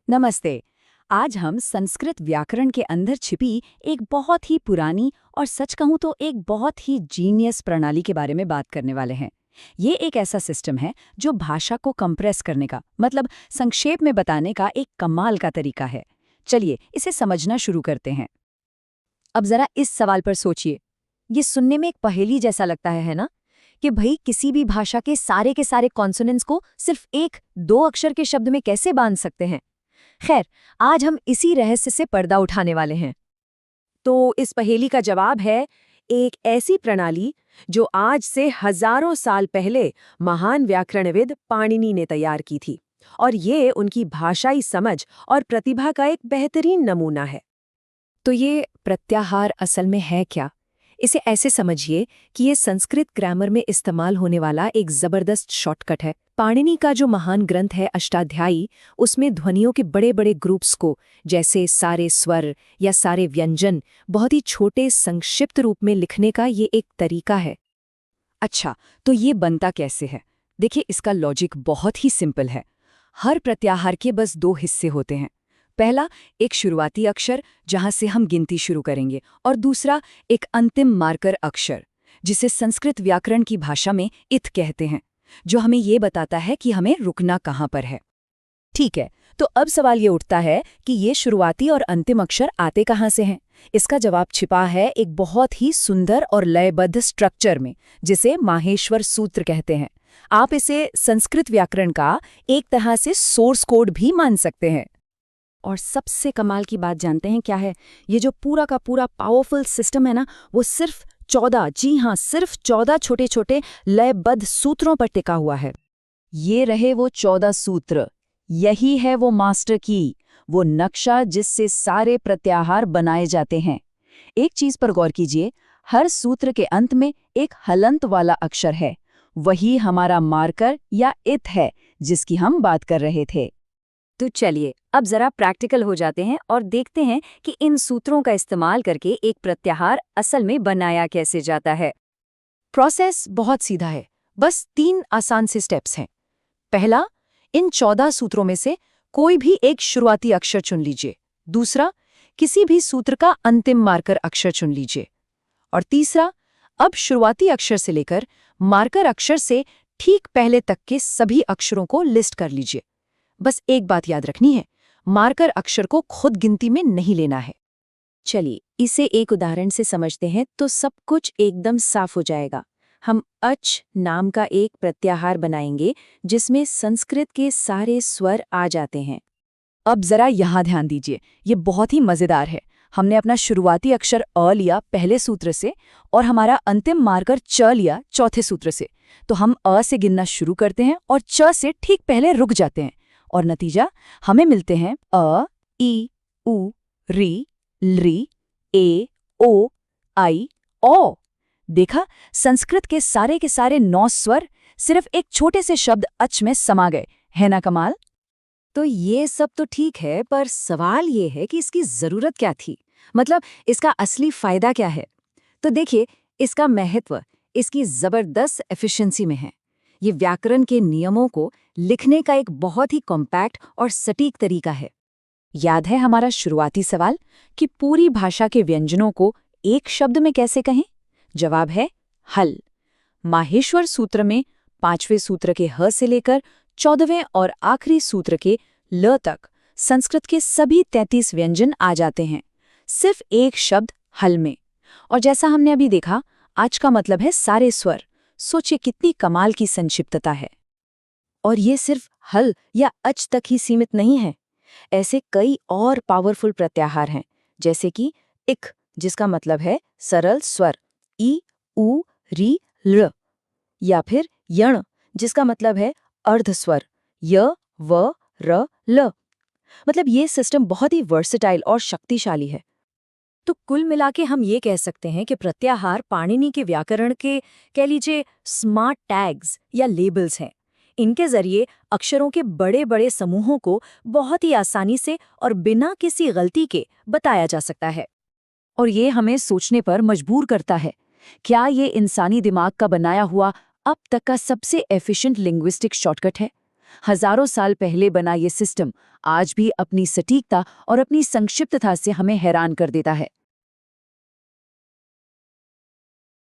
नमस्ते। आज हम संस्कृत व्याकरण के अंदर छिपी एक बहुत ही पुरानी और सच कहूं तो एक बहुत ही जीनियस प्रणाली के बारे में बात करने वाले हैं। ये एक ऐसा सिस्टम है जो भाषा को कंप्रेस करने का मतलब संक्षेप में बताने का एक कमाल का तरीका है। चलिए इसे समझना शुरू करते हैं। अब जरा इस सवाल पर सोचिए। ये सुनने में एक पहेली जैसा लगता है ना? कि भाई किसी भी भाषा के सारे कॉन्सोनेंट्स को सिर्फ एक दो अक्षर के शब्द में कैसे बांध सकते हैं। खैर, आज हम इसी रहस्य से पर्दा उठाने वाले हैं। तो इस पहेली का जवाब है एक ऐसी प्रणाली जो आज से हजारों साल पहले महान व्याकरणविद पाणिनि ने तैयार की थी, और ये उनकी भाषाई समझ और प्रतिभा का एक बेहतरीन नमूना है। तो ये प्रत्याहार असल में है क्या? इसे ऐसे समझिए कि ये संस्कृत ग्रामर में इस्तेमाल होने वाला एक जबरदस्त शॉर्टकट है। पाणिनि का जो महान ग्रंथ है अष्टाध्यायी, उसमें ध्वनियों के बड़े बड़े ग्रुप्स को, जैसे सारे स्वर या सारे व्यंजन, बहुत ही छोटे संक्षिप्त रूप में लिखने का ये एक तरीका है। अच्छा, तो ये बनता कैसे है? देखिए, इसका लॉजिक बहुत ही सिंपल है। हर प्रत्याहार के बस दो हिस्से होते हैं। पहला एक शुरुआती अक्षर जहां से हम गिनती शुरू करेंगे, और दूसरा एक अंतिम मार्कर अक्षर जिसे संस्कृत व्याकरण की भाषा में इथ कहते हैं, जो हमें ये बताता है कि हमें रुकना कहाँ पर है। ठीक है, तो अब सवाल ये उठता है कि ये शुरुआती और अंतिम अक्षर आते कहाँ से हैं? इसका जवाब छिपा है एक बहुत ही सुंदर और लयबद्ध स्ट्रक्चर में, जिसे माहेश्वर सूत्र कहते हैं। आप इसे संस्कृत व्याकरण का एक तरह से सोर्स कोड भी मान सकते हैं। और सबसे कमाल की बात जानते हैं क्या है? ये जो पूरा का पूरा पावरफुल सिस्टम है ना, वो सिर्फ 14, जी हाँ, सिर्फ 14 छोटे छोटे लयबद्ध सूत्रों पर टिका हुआ है। ये रहे वो 14 सूत्र, यही है वो मास्टर की, वो नक्शा जिससे सारे प्रत्याहार बनाए जाते हैं। एक चीज पर गौर कीजिए, हर सूत्र के अंत में एक हलंत वाला अक्षर है। वही हमारा मार्कर या इथ है जिसकी हम बात कर रहे थे। तो चलिए अब जरा प्रैक्टिकल हो जाते हैं और देखते हैं कि इन सूत्रों का इस्तेमाल करके एक प्रत्याहार असल में बनाया कैसे जाता है। प्रोसेस बहुत सीधा है, बस 3 आसान से स्टेप्स हैं। पहला, इन 14 सूत्रों में से कोई भी एक शुरुआती अक्षर चुन लीजिए। दूसरा, किसी भी सूत्र का अंतिम मार्कर अक्षर चुन लीजिए। और तीसरा, अब शुरुआती अक्षर से लेकर मार्कर अक्षर से ठीक पहले तक के सभी अक्षरों को लिस्ट कर लीजिए। बस एक बात याद रखनी है, मार्कर अक्षर को खुद गिनती में नहीं लेना है। चलिए इसे एक उदाहरण से समझते हैं तो सब कुछ एकदम साफ हो जाएगा। हम अच नाम का एक प्रत्याहार बनाएंगे जिसमें संस्कृत के सारे स्वर आ जाते हैं। अब जरा यहाँ ध्यान दीजिए, ये बहुत ही मजेदार है। हमने अपना शुरुआती अक्षर अ लिया पहले सूत्र से और हमारा अंतिम मार्कर च लिया चौथे सूत्र से। तो हम अ से गिनना शुरू करते हैं और च से ठीक पहले रुक जाते हैं, और नतीजा हमें मिलते हैं अ, ई, उ, री, लृ, ए, ओ, आई, ओ। देखा, संस्कृत के सारे 9 स्वर सिर्फ एक छोटे से शब्द अच में समा गए, है ना कमाल? तो ये सब तो ठीक है, पर सवाल ये है कि इसकी जरूरत क्या थी? मतलब इसका असली फायदा क्या है? तो देखिए, इसका महत्व इसकी जबरदस्त एफिशिएंसी में है। ये व्याकरण के नियमों को लिखने का एक बहुत ही कॉम्पैक्ट और सटीक तरीका है। याद है हमारा शुरुआती सवाल कि पूरी भाषा के व्यंजनों को एक शब्द में कैसे कहें? जवाब है हल। माहेश्वर सूत्र में 5वें सूत्र के ह से लेकर 14वें और आखिरी सूत्र के ल तक संस्कृत के सभी 33 व्यंजन आ जाते हैं, सिर्फ एक शब्द हल में। और जैसा हमने अभी देखा, आज का मतलब है सारे स्वर। सोचिए कितनी कमाल की संक्षिप्तता है। और ये सिर्फ हल या अच तक ही सीमित नहीं है। ऐसे कई और पावरफुल प्रत्याहार हैं, जैसे कि इक, जिसका मतलब है सरल स्वर, ई, उ, री, ल, या फिर यण, जिसका मतलब है अर्ध स्वर, य, व, र, ल। मतलब ये सिस्टम बहुत ही वर्सेटाइल और शक्तिशाली है। तो कुल मिला के हम ये कह सकते हैं कि प्रत्याहार पाणिनि के व्याकरण के, कह लीजिए, स्मार्ट टैग्स या लेबल्स हैं। इनके जरिए अक्षरों के बड़े बड़े समूहों को बहुत ही आसानी से और बिना किसी गलती के बताया जा सकता है। और ये हमें सोचने पर मजबूर करता है, क्या ये इंसानी दिमाग का बनाया हुआ अब तक का सबसे एफिशिएंट लिंग्विस्टिक शॉर्टकट है? हजारों साल पहले बना ये सिस्टम आज भी अपनी सटीकता और अपनी संक्षिप्तता से हमें हैरान कर देता है।